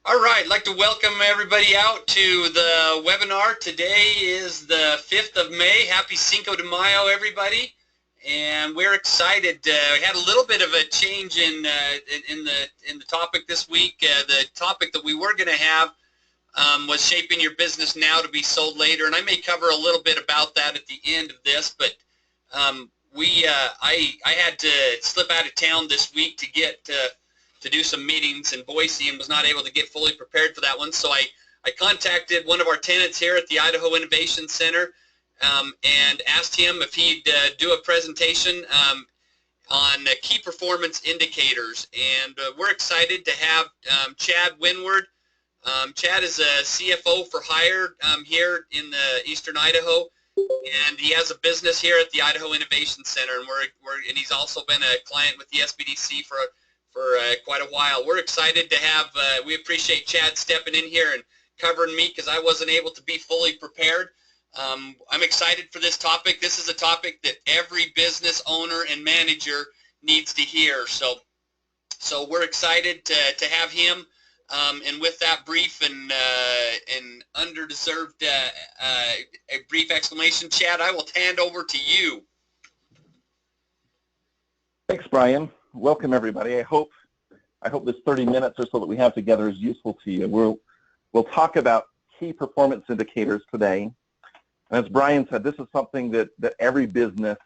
All right, I'd like to welcome everybody out to the webinar. Today is the 5th of May. Happy Cinco de Mayo, everybody. And we're excited. We had a little bit of a change in the topic this week. The topic that we were going to have was shaping your business now to be sold later. And I may cover a little bit about that at the end of this. But I had to slip out of town this week to get to do some meetings in Boise and was not able to get fully prepared for that one. So I contacted one of our tenants here at the Idaho Innovation Center and asked him if he'd do a presentation on key performance indicators. And we're excited to have Chad Winward. Chad is a CFO for hire here in the Eastern Idaho, and he has a business here at the Idaho Innovation Center, and and he's also been a client with the SBDC for quite a while. We're excited to have, we appreciate Chad stepping in here and covering me because I wasn't able to be fully prepared. I'm excited for this topic. This is a topic that every business owner and manager needs to hear. So we're excited to have him. And with that brief and underdeserved a brief exclamation, Chad, I will hand over to you. Thanks, Brian. Welcome, everybody. I hope this 30 minutes or so that we have together is useful to you. We'll talk about key performance indicators today. And as Brian said, this is something that every business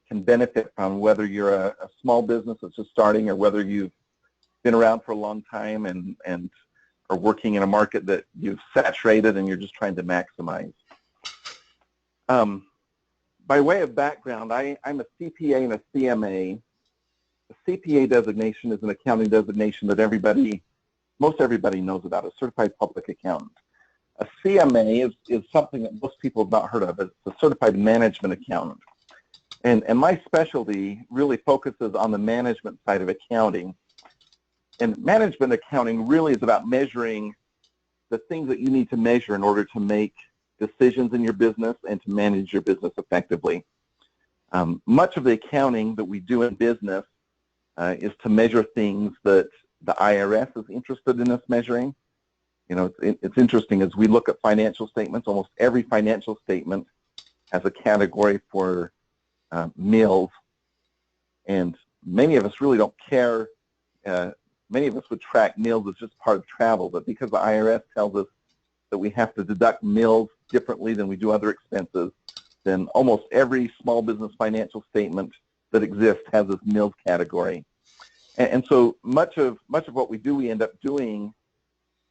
can benefit from, whether you're a small business that's just starting or whether you've been around for a long time and are working in a market that you've saturated and you're just trying to maximize. By way of background, I'm a CPA and a CMA. A CPA designation is an accounting designation that most everybody knows about, a certified public accountant. A CMA is something that most people have not heard of. It's a certified management accountant. And my specialty really focuses on the management side of accounting. And management accounting really is about measuring the things that you need to measure in order to make decisions in your business and to manage your business effectively. Much of the accounting that we do in business is to measure things that the IRS is interested in us measuring. You know, it's interesting as we look at financial statements, almost every financial statement has a category for meals, and many of us really don't care. Many of us would track meals as just part of travel, but because the IRS tells us that we have to deduct meals differently than we do other expenses, then almost every small business financial statement that exists has this meals category. And so much of what we do, we end up doing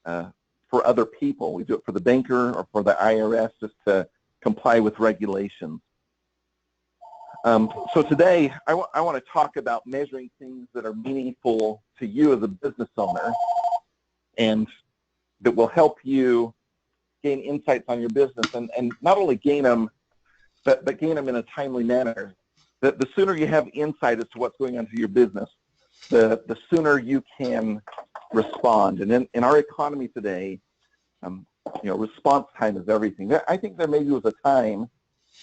for other people. We do it for the banker or for the IRS just to comply with regulations. So today, I want to talk about measuring things that are meaningful to you as a business owner and that will help you gain insights on your business and not only gain them, but gain them in a timely manner. The sooner you have insight as to what's going on to your business, the sooner you can respond. And in our economy today, response time is everything. I think there maybe was a time,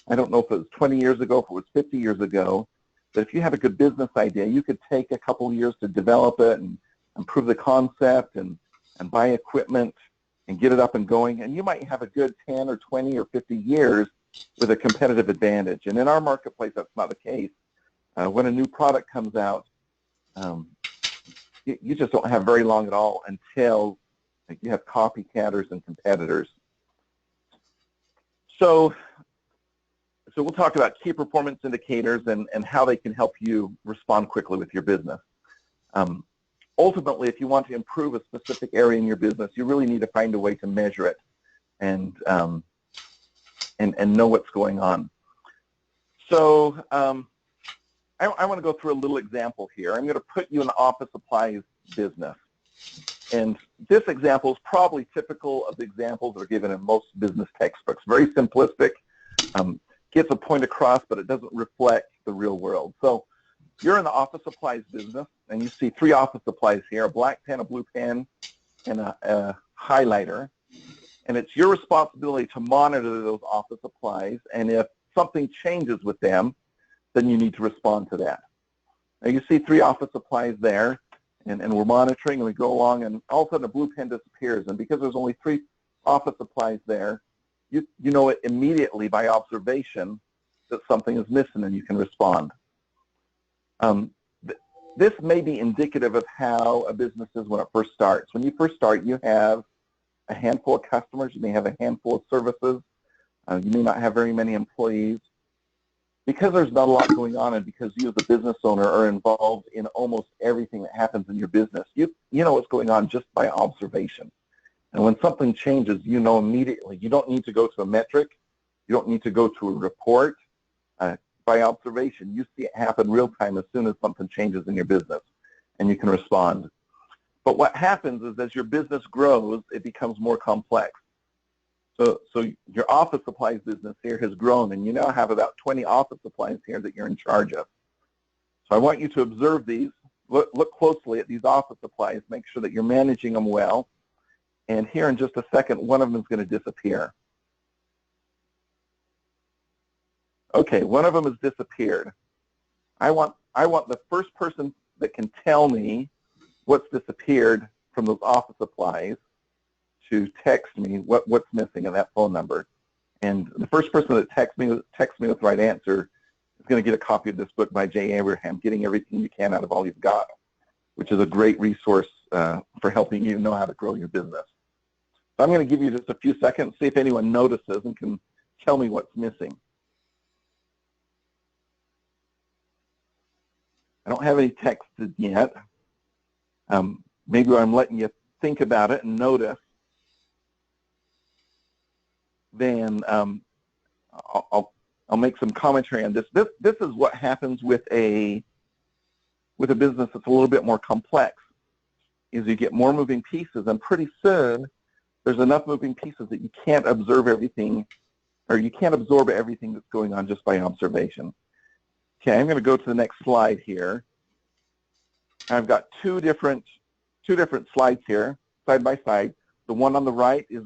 I don't know if it was 20 years ago, if it was 50 years ago, that if you have a good business idea, you could take a couple of years to develop it and improve the concept and buy equipment and get it up and going. And you might have a good 10 or 20 or 50 years with a competitive advantage. And in our marketplace, that's not the case. When a new product comes out, you just don't have very long at all until you have copycatters and competitors. So we'll talk about key performance indicators and how they can help you respond quickly with your business. Ultimately, if you want to improve a specific area in your business, you really need to find a way to measure it and know what's going on. So I want to go through a little example here. I'm going to put you in the office supplies business. And this example is probably typical of the examples that are given in most business textbooks. Very simplistic, gets a point across, but it doesn't reflect the real world. So you're in the office supplies business, and you see three office supplies here, a black pen, a blue pen, and a highlighter. And it's your responsibility to monitor those office supplies, and if something changes with them, then you need to respond to that. Now you see three office supplies there, and we're monitoring, and we go along, and all of a sudden a blue pen disappears. And because there's only 3 office supplies there, you know it immediately by observation that something is missing, and you can respond. This may be indicative of how a business is when it first starts. When you first start, you have a handful of customers. You may have a handful of services. You may not have very many employees. Because there's not a lot going on, and because you as a business owner are involved in almost everything that happens in your business, you know what's going on just by observation. And when something changes, you know immediately. You don't need to go to a metric. You don't need to go to a report. By observation, you see it happen real time as soon as something changes in your business, and you can respond. But what happens is as your business grows, it becomes more complex. So your office supplies business here has grown, and you now have about 20 office supplies here that you're in charge of. So I want you to observe these, look closely at these office supplies, make sure that you're managing them well, and here in just a second, one of them is going to disappear. Okay, one of them has disappeared. I want the first person that can tell me what's disappeared from those office supplies to text me what's missing in that phone number. And the first person that texts me with the right answer is going to get a copy of this book by Jay Abraham, Getting Everything You Can Out of All You've Got, which is a great resource for helping you know how to grow your business. So I'm going to give you just a few seconds, see if anyone notices and can tell me what's missing. I don't have any texted yet. Maybe I'm letting you think about it and notice. Then I'll make some commentary on this. This is what happens with a business that's a little bit more complex. Is you get more moving pieces, and pretty soon there's enough moving pieces that you can't observe everything, or you can't absorb everything that's going on just by observation. Okay, I'm going to go to the next slide here. I've got two different slides here, side by side. The one on the right is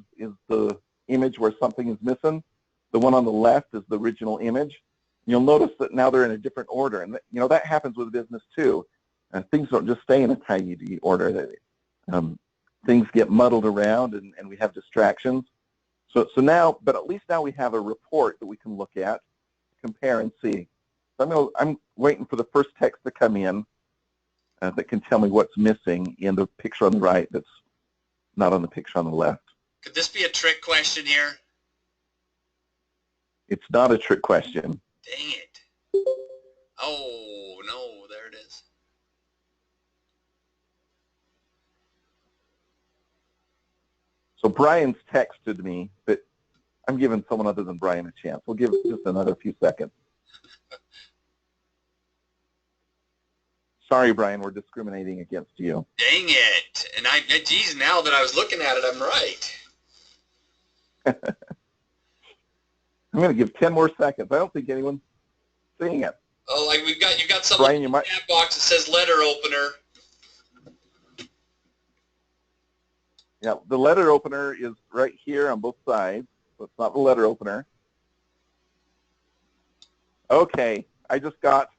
the image where something is missing. The one on the left is the original image. You'll notice that now they're in a different order, and that happens with business too. Things don't just stay in a tidy order. Things get muddled around, and we have distractions. So now, but at least now we have a report that we can look at, compare, and see. So I'm waiting for the first text to come in that can tell me what's missing in the picture on the right that's not on the picture on the left. Could this be a trick question here? It's not a trick question. Dang it. Oh, no, there it is. So Brian's texted me, but I'm giving someone other than Brian a chance. We'll give just another few seconds. Sorry, Brian, we're discriminating against you. Dang it. And geez, now that I was looking at it, I'm right. I'm going to give 10 more seconds. I don't think anyone's seeing it. Oh, like you got something Brian, in the chat box that says letter opener. Yeah, the letter opener is right here on both sides, so it's not the letter opener. Okay, I just got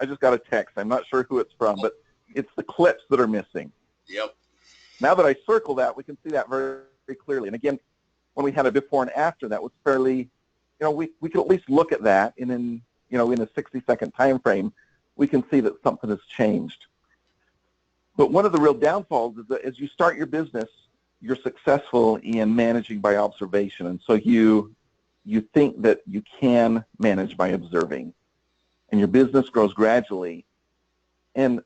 a text. I'm not sure who it's from, but it's the clips that are missing. Yep. Now that I circle that, we can see that very, very clearly. And again, when we had a before and after, that was fairly, we could at least look at that, and in a 60-second time frame, we can see that something has changed. But one of the real downfalls is that as you start your business, you're successful in managing by observation, and so you think that you can manage by observing, and your business grows gradually, and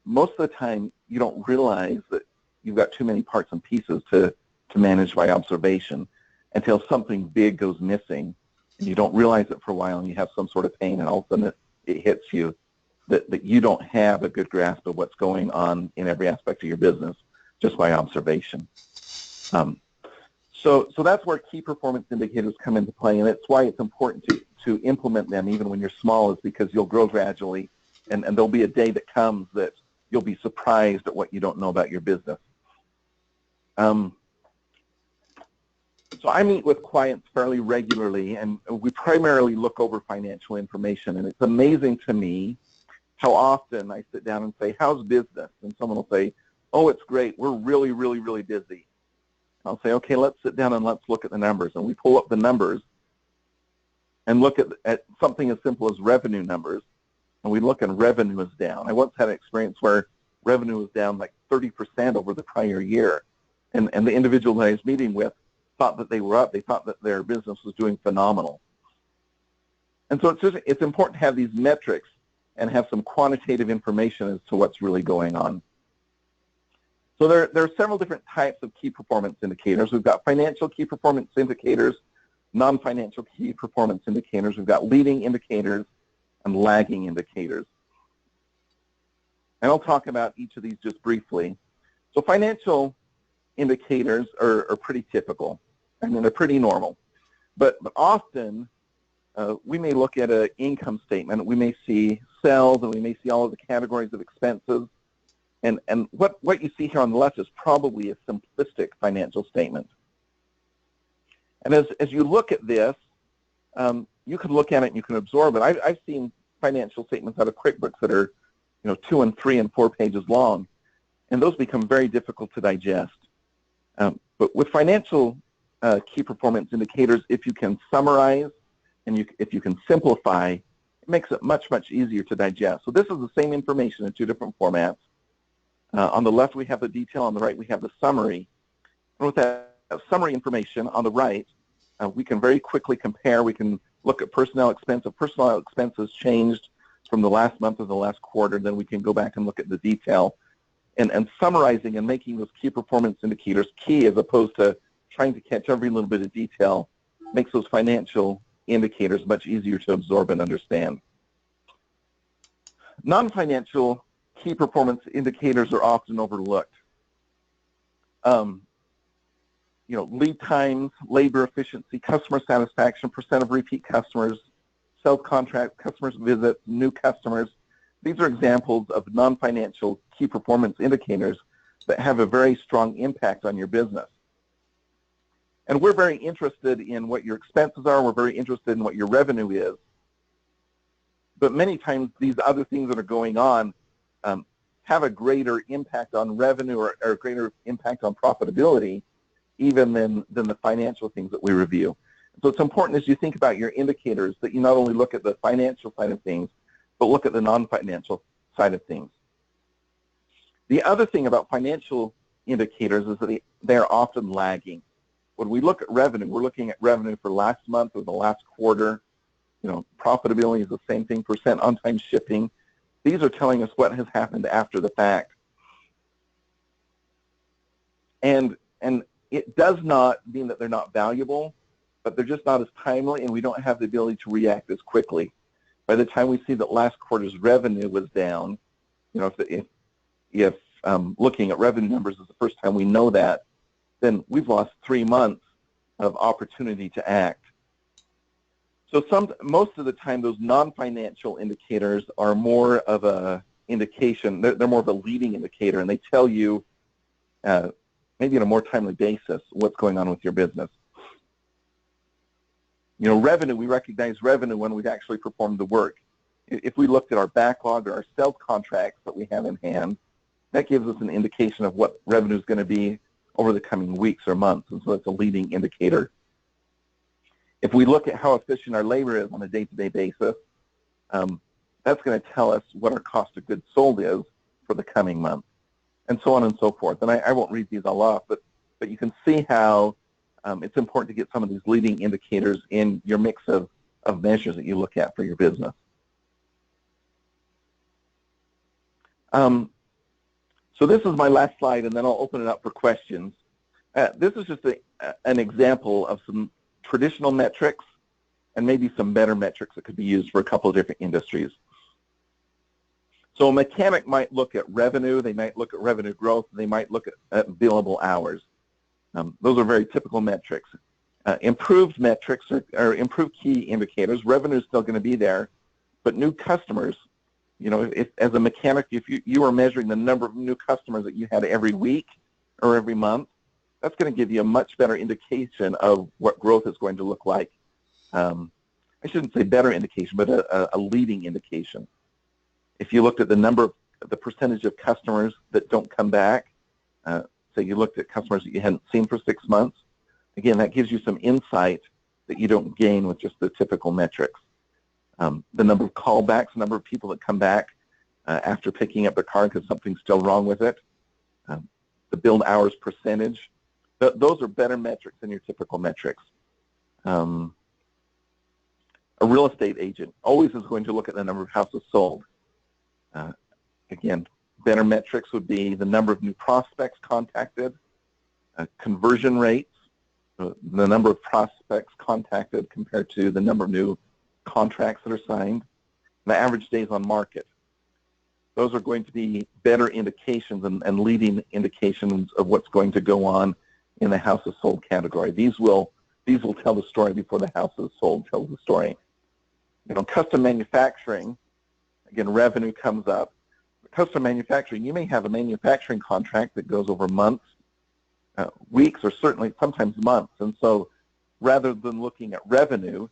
most of the time you don't realize that you've got too many parts and pieces to manage by observation until something big goes missing, and you don't realize it for a while, and you have some sort of pain, and all of a sudden it hits you that you don't have a good grasp of what's going on in every aspect of your business just by observation. So that's where key performance indicators come into play, and it's why it's important to implement them even when you're small, is because you'll grow gradually, and there'll be a day that comes that you'll be surprised at what you don't know about your business. So I meet with clients fairly regularly, and we primarily look over financial information, and it's amazing to me how often I sit down and say, how's business? And someone will say, oh, it's great. We're really, really, really busy. I'll say, okay, let's sit down and let's look at the numbers. And we pull up the numbers and look at something as simple as revenue numbers. And we look and revenue is down. I once had an experience where revenue was down like 30% over the prior year. And the individual that I was meeting with thought that they were up. They thought that their business was doing phenomenal. And so it's important to have these metrics and have some quantitative information as to what's really going on. So there are several different types of key performance indicators. We've got financial key performance indicators, non-financial key performance indicators. We've got leading indicators and lagging indicators. And I'll talk about each of these just briefly. So financial indicators are pretty typical. I mean, they're pretty normal. But often, we may look at an income statement. We may see sales, and we may see all of the categories of expenses. And what you see here on the left is probably a simplistic financial statement. And as you look at this, you can look at it and you can absorb it. I've seen financial statements out of QuickBooks that are 2 and 3 and 4 pages long, and those become very difficult to digest. But with financial key performance indicators, if you can summarize and if you can simplify, it makes it much, much easier to digest. So this is the same information in 2 different formats. On the left, we have the detail. On the right, we have the summary. And with that summary information on the right, we can very quickly compare. We can look at personnel expense. If personnel expenses changed from the last month or the last quarter, then we can go back and look at the detail. And summarizing and making those key performance indicators key as opposed to trying to catch every little bit of detail makes those financial indicators much easier to absorb and understand. Non-financial key performance indicators are often overlooked. Lead times, labor efficiency, customer satisfaction, percent of repeat customers, sales contracts, customers visits, new customers. These are examples of non-financial key performance indicators that have a very strong impact on your business. And we're very interested in what your expenses are. We're very interested in what your revenue is. But many times these other things that are going on have a greater impact on revenue or a greater impact on profitability even than the financial things that we review. So it's important as you think about your indicators that you not only look at the financial side of things, but look at the non-financial side of things. The other thing about financial indicators is that they're often lagging. When we look at revenue, we're looking at revenue for last month or the last quarter. Profitability is the same thing, percent on-time shipping. These are telling us what has happened after the fact. And it does not mean that they're not valuable, but they're just not as timely, and we don't have the ability to react as quickly. By the time we see that last quarter's revenue was down, if looking at revenue numbers is the first time we know that, then we've lost 3 months of opportunity to act. So most of the time, those non-financial indicators are more of a indication. They're more of a leading indicator, and they tell you maybe on a more timely basis what's going on with your business. Revenue, we recognize revenue when we've actually performed the work. If we looked at our backlog or our sales contracts that we have in hand, that gives us an indication of what revenue is going to be over the coming weeks or months, and so it's a leading indicator. If we look at how efficient our labor is on a day-to-day basis, that's going to tell us what our cost of goods sold is for the coming month, and so on and so forth. And I won't read these all off, but you can see how it's important to get some of these leading indicators in your mix of measures that you look at for your business. So this is my last slide, and then I'll open it up for questions. This is just an example of some traditional metrics and maybe some better metrics that could be used for a couple of different industries. So a mechanic might look at revenue, they might look at revenue growth, they might look at billable hours. Those are very typical metrics. Improved metrics or improved key indicators, revenue is still going to be there, but new customers, as a mechanic, if you are measuring the number of new customers that you had every week or every month, that's going to give you a much better indication of what growth is going to look like. I shouldn't say better indication, but a leading indication. If you looked at the percentage of customers that don't come back, so you looked at customers that you hadn't seen for 6 months, again, that gives you some insight that you don't gain with just the typical metrics. The number of callbacks, the number of people that come back after picking up the car because something's still wrong with it, the build hours percentage, those are better metrics than your typical metrics. A real estate agent always is going to look at the number of houses sold. Again, better metrics would be the number of new prospects contacted, conversion rates, the number of prospects contacted compared to the number of new contracts that are signed, the average days on market. Those are going to be better indications and leading indications of what's going to go on in the houses sold category. These will tell the story before the house is sold tells the story. You know, custom manufacturing, again, revenue comes up. Custom manufacturing, you may have a manufacturing contract that goes over months, weeks, or certainly sometimes months. And so rather than looking at revenue,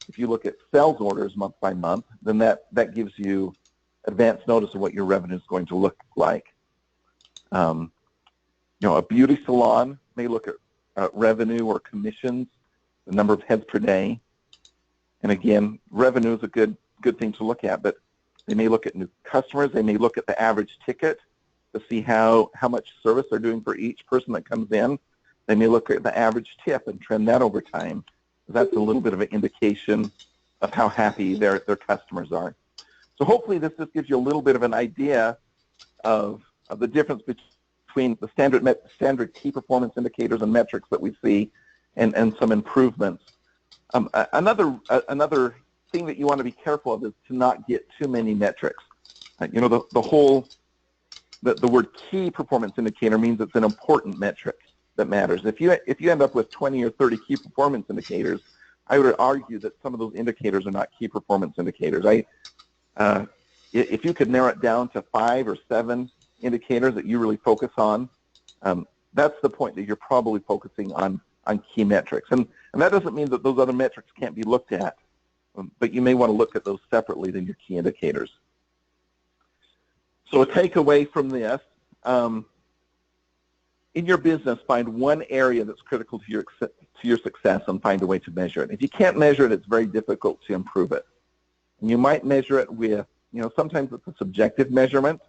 if you look at sales orders month by month, then that gives you advance notice of what your revenue is going to look like. You know, a beauty salon may look at revenue or commissions, the number of heads per day. And again, revenue is a good thing to look at, but they may look at new customers. They may look at the average ticket to see how much service they're doing for each person that comes in. They may look at the average tip and trend that over time. That's a little bit of an indication of how happy their customers are. So hopefully this just gives you a little bit of an idea of the difference between the standard key performance indicators and metrics that we see and some improvements. Another thing that you want to be careful of is to not get too many metrics. You know, the word key performance indicator means it's an important metric that matters. If you end up with 20 or 30 key performance indicators, I would argue that some of those indicators are not key performance indicators. If you could narrow it down to 5 or 7 indicators that you really focus on, that's the point that you're probably focusing on key metrics. And that doesn't mean that those other metrics can't be looked at, but you may want to look at those separately than your key indicators. So a takeaway from this, in your business, find one area that's critical to your success and find a way to measure it. If you can't measure it, it's very difficult to improve it. And you might measure it with, you know, sometimes it's a subjective measurement.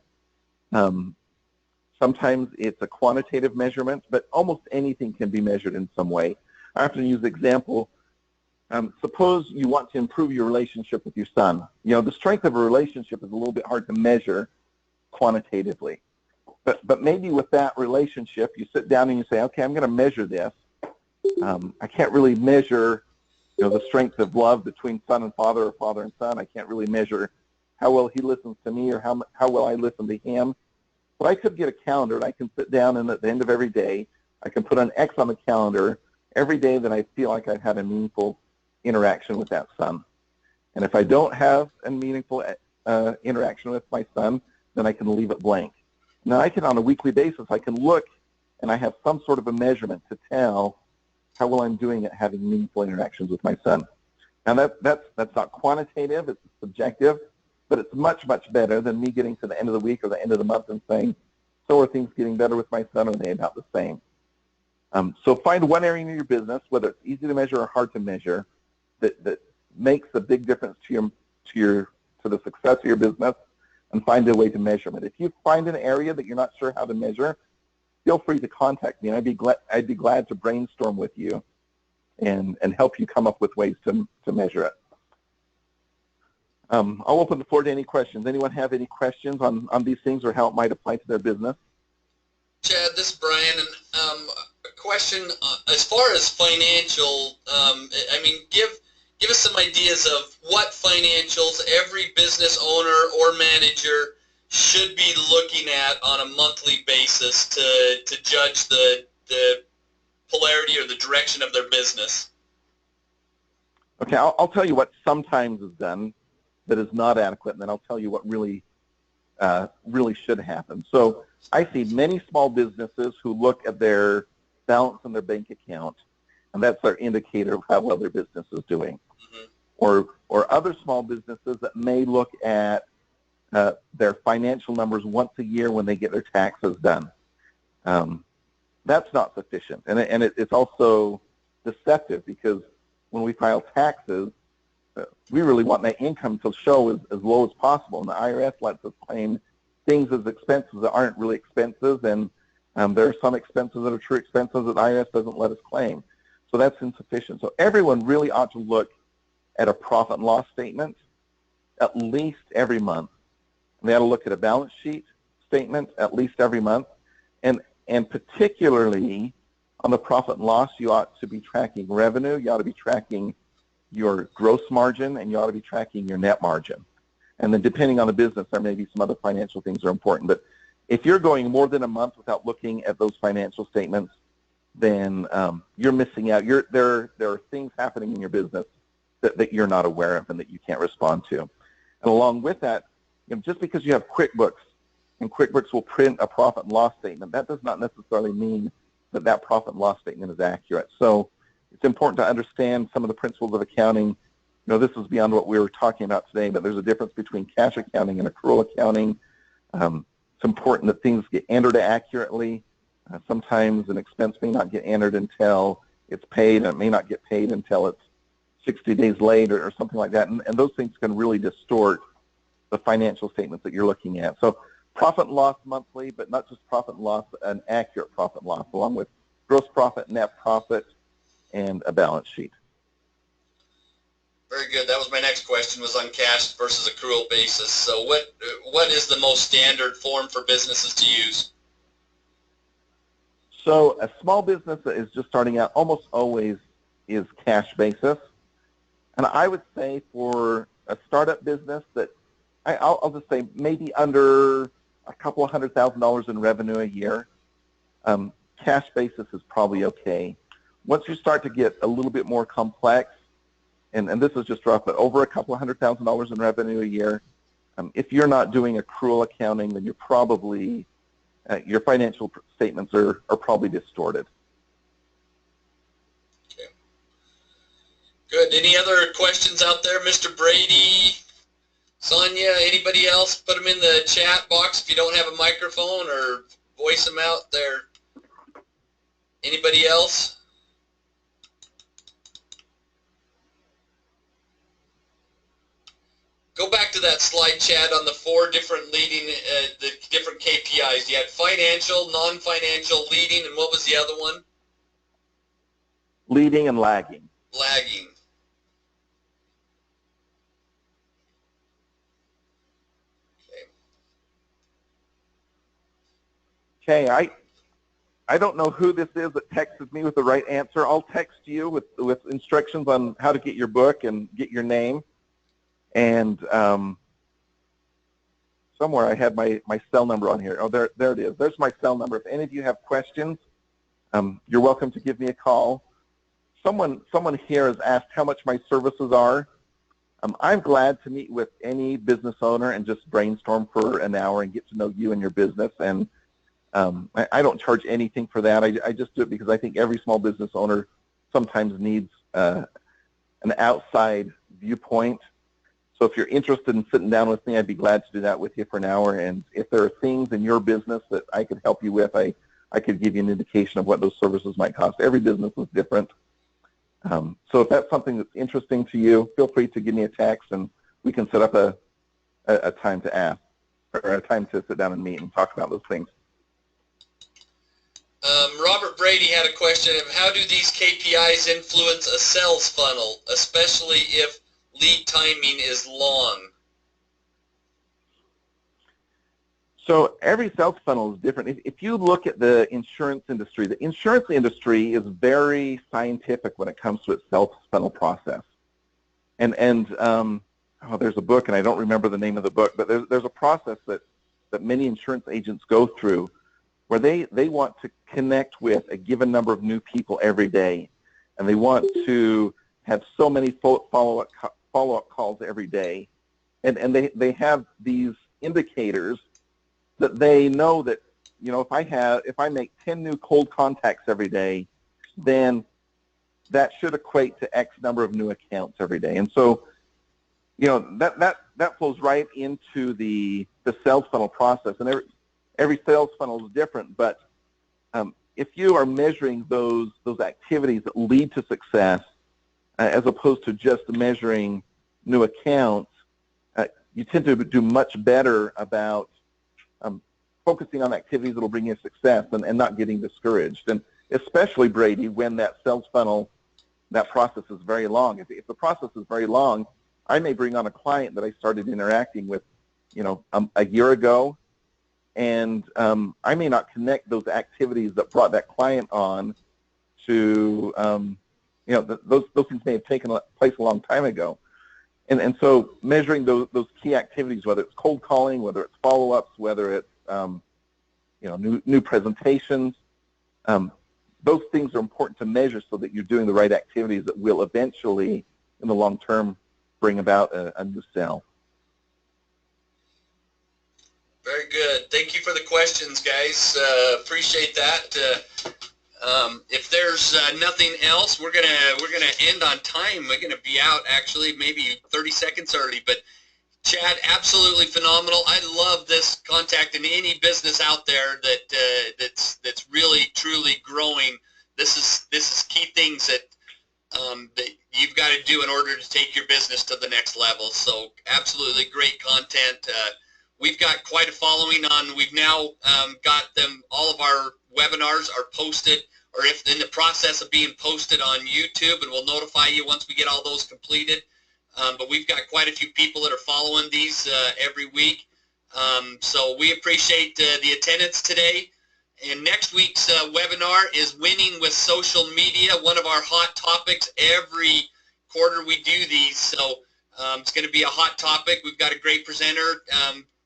Sometimes it's a quantitative measurement, but almost anything can be measured in some way. I often use the example, suppose you want to improve your relationship with your son. You know, the strength of a relationship is a little bit hard to measure quantitatively. But maybe with that relationship, you sit down and you say, okay, I'm going to measure this. I can't really measure, you know, the strength of love between son and father or father and son. I can't really measure how well he listens to me or how well I listen to him. But I could get a calendar and I can sit down and at the end of every day, I can put an X on the calendar every day that I feel like I've had a meaningful interaction with that son. And if I don't have a meaningful interaction with my son, then I can leave it blank. Now I can, on a weekly basis, I can look and I have some sort of a measurement to tell how well I'm doing at having meaningful interactions with my son. Now that's not quantitative, it's subjective, but it's much, much better than me getting to the end of the week or the end of the month and saying, so are things getting better with my son or are they about the same? So find one area in your business, whether it's easy to measure or hard to measure, that makes a big difference to the success of your business, and find a way to measure it. If you find an area that you're not sure how to measure, feel free to contact me. I'd be glad to brainstorm with you and help you come up with ways to measure it. I'll open the floor to any questions. Anyone have any questions on these things or how it might apply to their business? Chad, this is Brian, and a question as far as financial. I mean, give us some ideas of what financials every business owner or manager should be looking at on a monthly basis to judge the polarity or the direction of their business. Okay, I'll tell you what sometimes is done that is not adequate, and then I'll tell you what really should happen. So I see many small businesses who look at their balance in their bank account, and that's their indicator of how well their business is doing. Mm-hmm. Or other small businesses that may look at their financial numbers once a year when they get their taxes done. That's not sufficient, and it's also deceptive because when we file taxes, we really want that income to show as low as possible, and the IRS lets us claim things as expenses that aren't really expenses, and there are some expenses that are true expenses that the IRS doesn't let us claim. So that's insufficient. So everyone really ought to look at a profit and loss statement at least every month. They ought to look at a balance sheet statement at least every month, and particularly on the profit and loss, you ought to be tracking revenue, you ought to be tracking your gross margin, and you ought to be tracking your net margin. And then depending on the business, there may be some other financial things that are important. But if you're going more than a month without looking at those financial statements, then you're missing out. There are things happening in your business that you're not aware of and that you can't respond to. And along with that, just because you have QuickBooks and QuickBooks will print a profit and loss statement, that does not necessarily mean that that profit and loss statement is accurate. So it's important to understand some of the principles of accounting. This is beyond what we were talking about today, but there's a difference between cash accounting and accrual accounting. It's important that things get entered accurately. Sometimes an expense may not get entered until it's paid, and it may not get paid until it's 60 days later or something like that. And those things can really distort the financial statements that you're looking at. So profit and loss monthly, but not just profit and loss, an accurate profit and loss, along with gross profit, net profit, and a balance sheet. Very good. That was my next question, was on cash versus accrual basis. So what is the most standard form for businesses to use? So a small business that is just starting out almost always is cash basis. And I would say for a startup business that I'll just say maybe under a couple of $100,000 in revenue a year, cash basis is probably okay. Once you start to get a little bit more complex, and this is just rough, but over a couple of $100,000 in revenue a year, if you're not doing accrual accounting, then you're probably, your financial statements are probably distorted. Okay. Good. Any other questions out there, Mr. Brady? Sonia, anybody else? Put them in the chat box if you don't have a microphone, or voice them out there. Anybody else? Go back to that slide, Chad, on the four different leading, the different KPIs. You had financial, non-financial, leading, and what was the other one? Leading and lagging. Lagging. Okay, I don't know who this is that texted me with the right answer. I'll text you with instructions on how to get your book and get your name. And somewhere I had my cell number on here. Oh, there it is. There's my cell number. If any of you have questions, you're welcome to give me a call. Someone here has asked how much my services are. I'm glad to meet with any business owner and just brainstorm for an hour and get to know you and your business. And I don't charge anything for that. I just do it because I think every small business owner sometimes needs an outside viewpoint. So if you're interested in sitting down with me, I'd be glad to do that with you for an hour. And if there are things in your business that I could help you with, I could give you an indication of what those services might cost. Every business is different. So if that's something that's interesting to you, feel free to give me a text, and we can set up a time to ask, or a time to sit down and meet and talk about those things. Robert Brady had a question of how do these KPIs influence a sales funnel, especially if lead timing is long? So every sales funnel is different. If you look at the insurance industry is very scientific when it comes to its sales funnel process. And there's a book, and I don't remember the name of the book, but there's a process that many insurance agents go through where they want to connect with a given number of new people every day, and they want to have so many follow-up calls every day, and they have these indicators that they know that, if I make 10 new cold contacts every day, then that should equate to X number of new accounts every day. And so you know, that flows right into the sales funnel process, and every sales funnel is different. But if you are measuring those activities that lead to success, as opposed to just measuring new accounts, you tend to do much better about focusing on activities that will bring you success and not getting discouraged. And especially, Brady, when that sales funnel, that process is very long. If the process is very long, I may bring on a client that I started interacting with, you know, a year ago, and I may not connect those activities that brought that client on to, you know, those things may have taken place a long time ago. And so measuring those key activities, whether it's cold calling, whether it's follow-ups, whether it's, you know, new presentations, those things are important to measure so that you're doing the right activities that will eventually, in the long term, bring about a new sale. Very good. Thank you for the questions, guys. Appreciate that. If there's nothing else, we're gonna end on time. We're gonna be out actually maybe 30 seconds early. But Chad, absolutely phenomenal. I love this contact in any business out there that's really truly growing. This is key things that that you've got to do in order to take your business to the next level. So absolutely great content. We've got quite a following on. We've now got them. All of our webinars are posted, or if in the process of being posted on YouTube, and we'll notify you once we get all those completed. But we've got quite a few people that are following these every week. So we appreciate the attendance today. And next week's webinar is winning with social media, one of our hot topics. Every quarter we do these, so it's going to be a hot topic. We've got a great presenter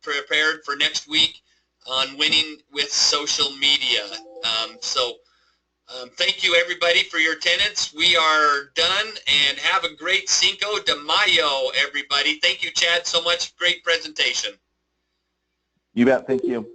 prepared for next week on winning with social media. Thank you, everybody, for your attendance. We are done, and have a great Cinco de Mayo, everybody. Thank you, Chad, so much. Great presentation. You bet. Thank you.